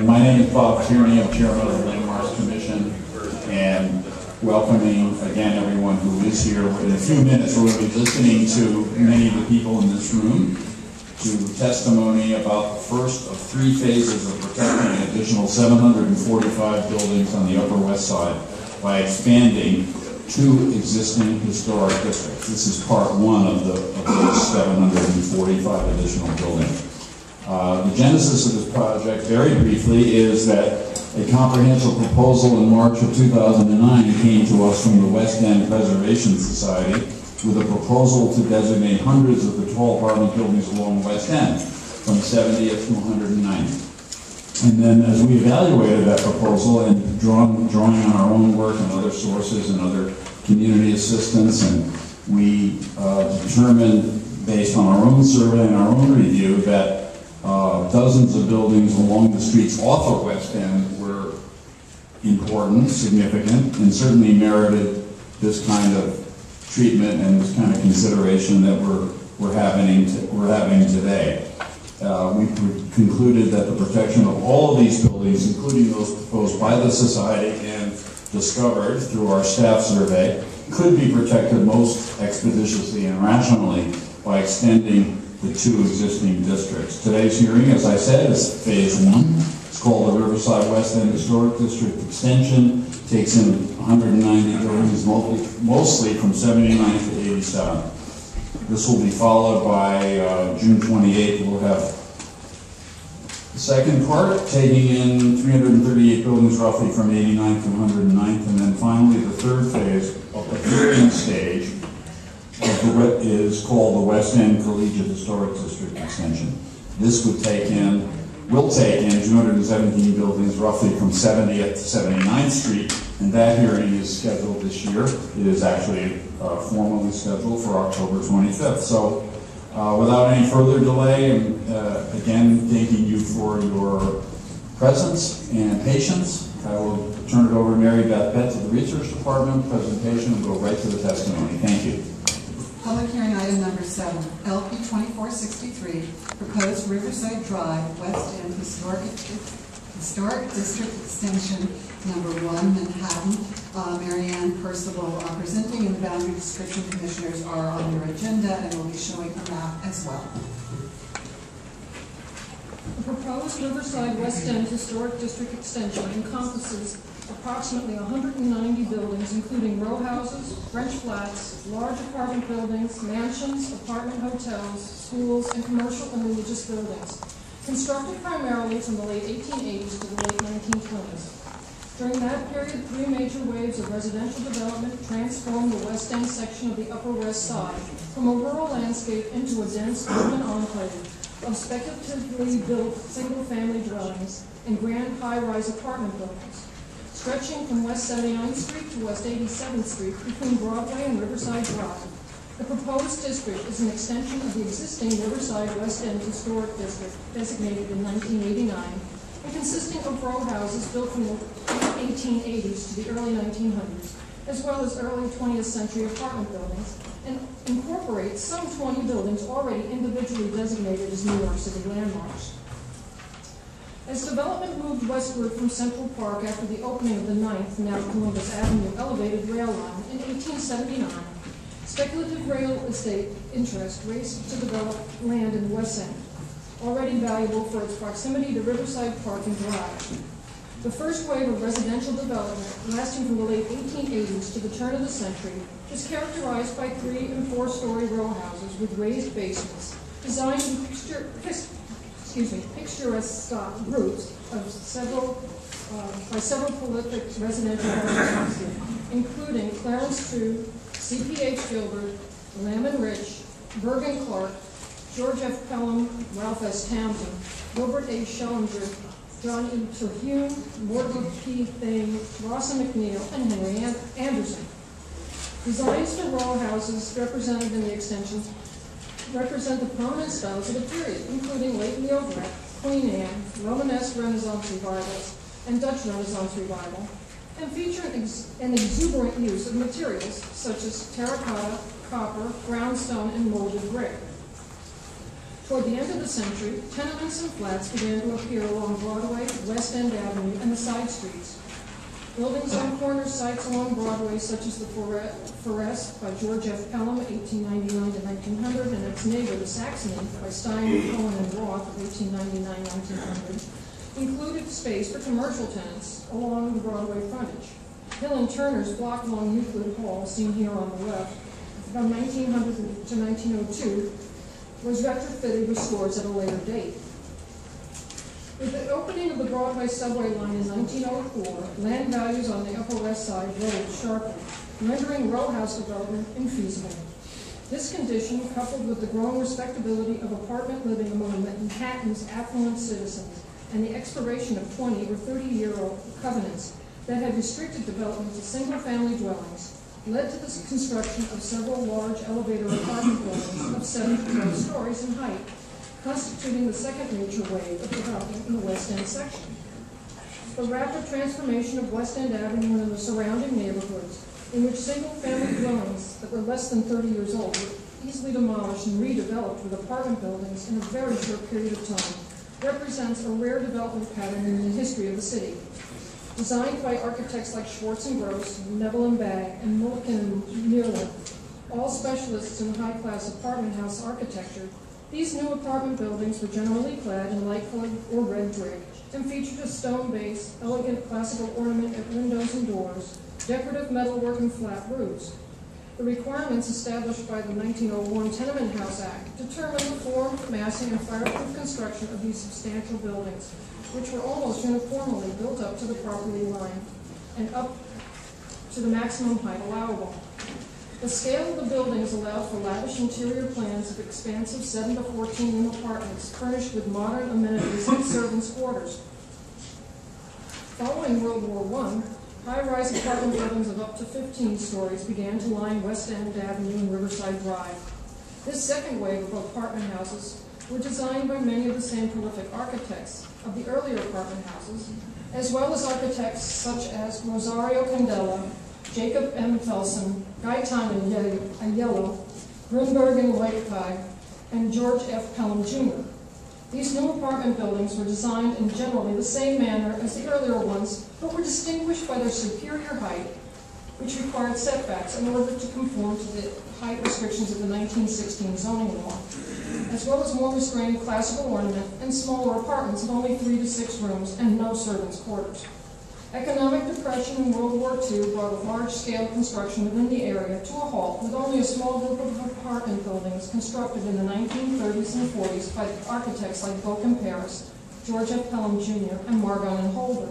My name is Bob Tierney. I'm chairman of the Landmarks Commission, and welcoming again everyone who is here. In a few minutes, we're going to be listening to many of the people in this room to testimony about the first of three phases of protecting an additional 745 buildings on the Upper West Side by expanding two existing historic districts. This is part one of those 745 additional buildings. The genesis of this project, very briefly, is that a comprehensive proposal in March of 2009 came to us from the West End Preservation Society with a proposal to designate hundreds of the tall apartment buildings along the West End, from 70th to 109th. And then as we evaluated that proposal and drawing on our own work and other sources and other community assistance, and we determined, based on our own survey and our own review, that dozens of buildings along the streets off of West End were important, significant, and certainly merited this kind of treatment and this kind of consideration that we're having today. We concluded that the protection of all of these buildings, including those proposed by the Society and discovered through our staff survey, could be protected most expeditiously and rationally by extending the two existing districts. Today's hearing, as I said, is phase one. It's called the Riverside West End Historic District Extension. It takes in 190 buildings, mostly from 79 to 87. This will be followed by June 28th. We'll have the second part, taking in 338 buildings roughly from 89th to 109th, and then finally the third phase of the hearing stage is called the West End Collegiate Historic District Extension. This will take in 217 buildings roughly from 70th to 79th Street, and that hearing is scheduled this year. It is actually formally scheduled for October 25th. So without any further delay, and again, thanking you for your presence and patience, I will turn it over to Mary Beth Betts of the Research Department presentation and go right to the testimony. Thank you. Public hearing item number 7, LP 2463, proposed Riverside Drive, West End Historic District Extension, number 1, Manhattan. Mary Ann Percival presenting, and the boundary description commissioners are on your agenda and will be showing a map as well. The proposed Riverside West End Historic District Extension encompasses approximately 190 buildings, including row houses, French flats, large apartment buildings, mansions, apartment hotels, schools, and commercial and religious buildings, constructed primarily from the late 1880s to the late 1920s. During that period, 3 major waves of residential development transformed the West End section of the Upper West Side from a rural landscape into a dense urban enclave of speculatively built single-family dwellings and grand high-rise apartment buildings, stretching from West 79th Street to West 87th Street between Broadway and Riverside Drive. The proposed district is an extension of the existing Riverside West End Historic District, designated in 1989, and consisting of row houses built from the 1880s to the early 1900s, as well as early 20th century apartment buildings, and incorporates some 20 buildings already individually designated as New York City landmarks. As development moved westward from Central Park after the opening of the 9th, now Columbus Avenue, elevated rail line in 1879, speculative real estate interest raced to develop land in the West End, already valuable for its proximity to Riverside Park and Drive. The first wave of residential development, lasting from the late 1880s to the turn of the century, is characterized by 3- and 4-story row houses with raised basements, designed in picturesque groups of several prolific residential homes, including Clarence True, C.P.H. Gilbert, Lamb & Rich, Bergen Clark, George F. Pelham, Ralph S. Townsend, Gilbert A. Schellinger, John E. Terhune, Morgan P. Thane, Rossa McNeil, and Henry Anderson. Designs for row houses represented in the extensions represent the prominent styles of the period, including late Neo-Gothic, Queen Anne, Romanesque Renaissance revivals, and Dutch Renaissance revival, and feature an exuberant use of materials such as terracotta, copper, brownstone, and molded brick. Toward the end of the century, tenements and flats began to appear along Broadway, West West End Avenue and the side streets. Buildings on corner sites along Broadway, such as the Forest by George F. Pelham, 1899 to 1900, and its neighbor, the Saxony, by Stein, Cohen, and Roth, 1899-1900, included space for commercial tenants along the Broadway frontage. Hill and Turner's block along Euclid Hall, seen here on the left, from 1900 to 1902, was retrofitted with stores at a later date. With the opening of the Broadway subway line in 1904, land values on the Upper West Side rose sharply, rendering row house development infeasible. This condition, coupled with the growing respectability of apartment living among Manhattan's affluent citizens and the expiration of 20 or 30-year-old covenants that had restricted development to single-family dwellings, led to the construction of several large elevator apartment buildings of 7 to 12 stories in height, constituting the second major wave of development in the West End section. The rapid transformation of West End Avenue and the surrounding neighborhoods, in which single-family dwellings that were less than 30 years old were easily demolished and redeveloped with apartment buildings in a very short period of time, represents a rare development pattern in the history of the city. Designed by architects like Schwartz and Gross, Neville and Bagg, and Mulliken and Mueller, all specialists in high-class apartment house architecture, these new apartment buildings were generally clad in light-colored or red brick and featured a stone base, elegant classical ornament at windows and doors, decorative metalwork, and flat roofs. The requirements established by the 1901 Tenement House Act determined the form, massing, and fireproof construction of these substantial buildings, which were almost uniformly built up to the property line and up to the maximum height allowable. The scale of the buildings allowed for lavish interior plans of expansive 7 to 14 room apartments furnished with modern amenities and servants' quarters. Following World War I, high-rise apartment buildings of up to 15 stories began to line West End Avenue and Riverside Drive. This second wave of apartment houses were designed by many of the same prolific architects of the earlier apartment houses, as well as architects such as Rosario Candela, Jacob M. Felsen, Gaetan Aiello, Grunberg and Leipzig, and George F. Pelham Jr. These new apartment buildings were designed in generally the same manner as the earlier ones, but were distinguished by their superior height, which required setbacks in order to conform to the height restrictions of the 1916 zoning law, as well as more restrained classical ornament and smaller apartments of only 3 to 6 rooms and no servants' quarters. Economic depression in World War II brought a large-scale construction within the area to a halt, with only a small group of apartment buildings constructed in the 1930s and 40s by architects like Boeckh Paris, George F. Pelham Jr., and Margon and Holder.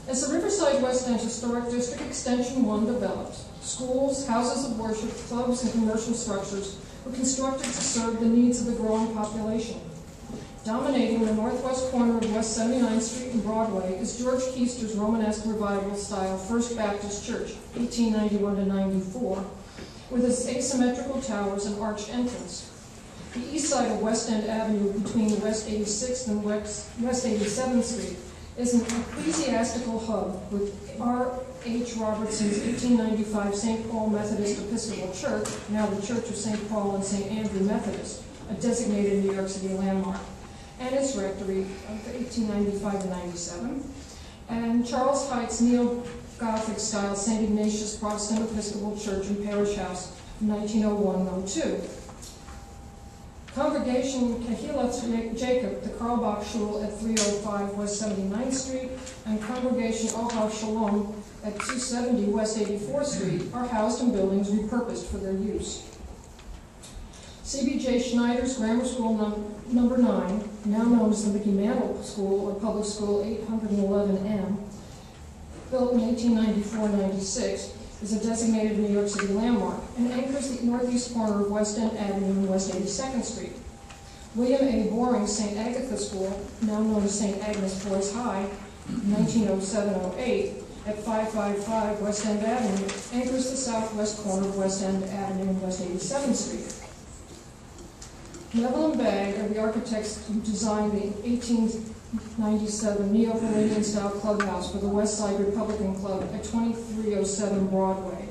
As the Riverside West End Historic District Extension 1 developed, schools, houses of worship, clubs, and commercial structures were constructed to serve the needs of the growing population. Dominating the northwest corner of West 79th Street and Broadway is George Keister's Romanesque Revival-style First Baptist Church, 1891 to 94, with its asymmetrical towers and arched entrance. The east side of West End Avenue between West 86th and West 87th Street is an ecclesiastical hub with R.H. Robertson's 1895 St. Paul Methodist Episcopal Church, now the Church of St. Paul and St. Andrew Methodist, a designated New York City landmark, and its rectory of 1895 to 97, and Charles Heights Neo-Gothic style St. Ignatius Protestant Episcopal Church and Parish House, 1901-02. Congregation Kehilat Jacob, the Karlbach Shul at 305 West 79th Street, and Congregation Ohar Shalom at 270 West 84th Street are housed in buildings repurposed for their use. C.B.J. Schneider's Grammar School Number 9, now known as the Mickey Mantle School or Public School 811M, built in 1894-96, is a designated New York City landmark and anchors the northeast corner of West End Avenue and West 82nd Street. William A. Boring's St. Agatha School, now known as St. Agnes Boys High, 1907-08, at 555 West End Avenue, anchors the southwest corner of West End Avenue and West 87th Street. Neville and Bagg are the architects who designed the 1897 Neo-Palladian style clubhouse for the West Side Republican Club at 2307 Broadway.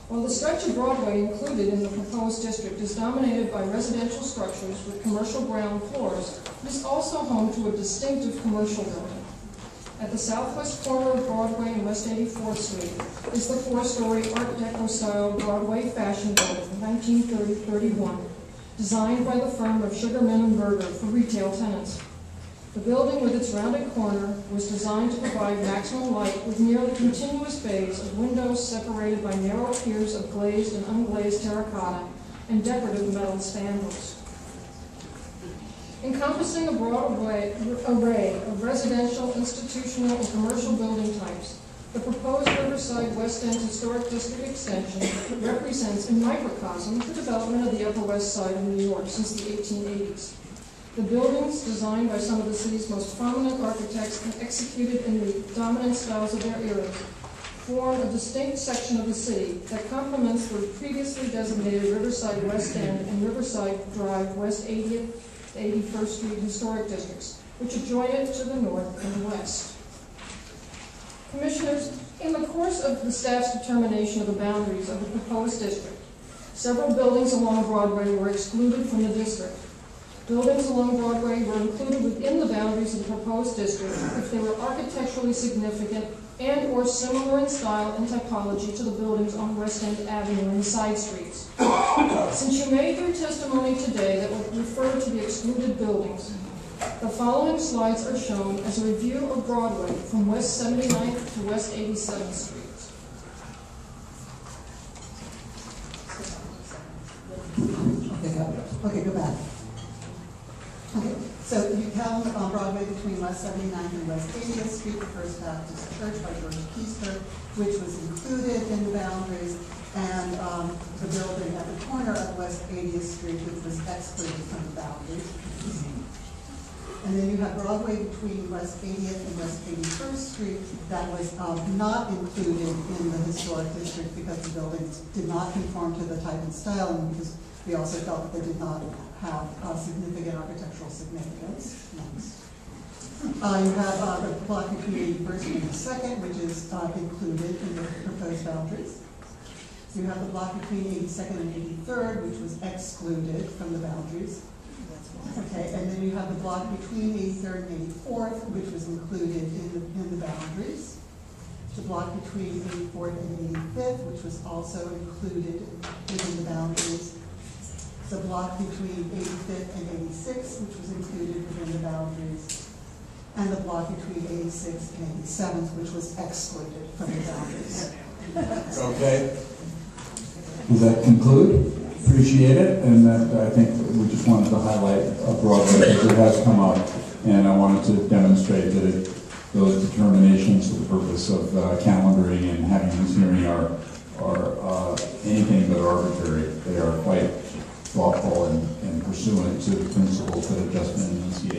While the stretch of Broadway included in the proposed district is dominated by residential structures with commercial ground floors, it is also home to a distinctive commercial building. At the southwest corner of Broadway and West 84th Street is the four-story Art Deco-style Broadway fashion building, 1930-31, designed by the firm of Sugarman and Berger for retail tenants. The building with its rounded corner was designed to provide maximum light with nearly continuous bays of windows separated by narrow piers of glazed and unglazed terracotta and decorative metal spandrels. Encompassing a broad array of residential, institutional, and commercial building types, the proposed Riverside West End Historic District extension represents in microcosm the development of the Upper West Side of New York since the 1880s. The buildings, designed by some of the city's most prominent architects and executed in the dominant styles of their era, form a distinct section of the city that complements the previously designated Riverside West End and Riverside Drive West 80th to 81st Street historic districts, which adjoin it to the north and west. Commissioners, in the course of the staff's determination of the boundaries of the proposed district, several buildings along Broadway were excluded from the district. Buildings along Broadway were included within the boundaries of the proposed district if they were architecturally significant and or similar in style and typology to the buildings on West End Avenue and the side streets. Since you may hear testimony today that will refer to the excluded buildings, the following slides are shown as a review of Broadway from West 79th to West 87th Streets. Okay, go back. Okay, so you come on Broadway between West 79th and West 80th Street, the First Baptist Church by George Keister, which was included in the boundaries, and the building at the corner of West 80th Street, which was excluded from the boundaries. And then you have Broadway between West 80th and West 81st Street that was not included in the historic district because the buildings did not conform to the type and style, and because we also felt that they did not have significant architectural significance. Next. You have the block between 81st and 82nd, which is included in the proposed boundaries. You have the block between 82nd and 83rd, which was excluded from the boundaries. Okay, and then you have the block between 83rd and 84th, which was included in the boundaries. The block between 84th and 85th, which was also included within the boundaries. The block between 85th and 86th, which was included within the boundaries. And the block between 86th and 87th, which was excluded from the boundaries. Okay. Does that conclude? Appreciate it, and that I think we just wanted to highlight Broadway because it has come up, and I wanted to demonstrate that those determinations for the purpose of calendaring and having this hearing are anything but arbitrary. They are quite thoughtful and pursuant to the principles that have just been enunciated.